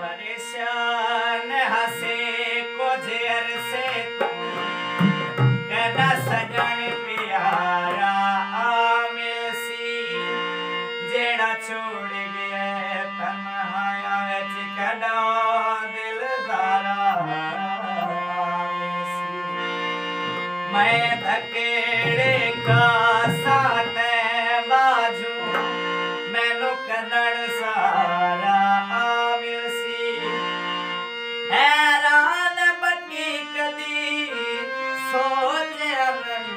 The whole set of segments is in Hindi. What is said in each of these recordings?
परेशान हसे कुछ अरसे तू कहना सजन प्यारा आमिल सी जेड़ा छोड़ गया तन्हाया विच कदा दिलदारा आमिल सी मैं धकेड़े का साथ बाजू मैनू कदड़ सारा आमिल सी हैरान बनी कदी सोचया नहीं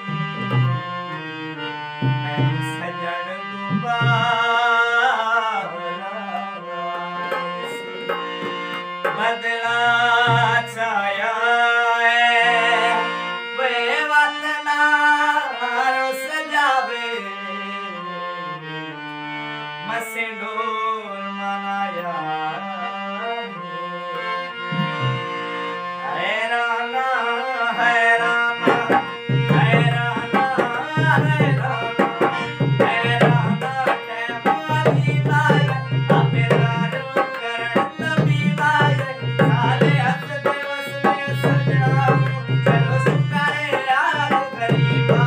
मैनू सजन दुबारा बदला छाया मसिंडोर मनाया हिराना हिराना हिराना हिराना हिराना टैमाली बाय अमेरारो करण नबी बाय साले हस दिवस में सजना चलो सुकारे यार गरीबा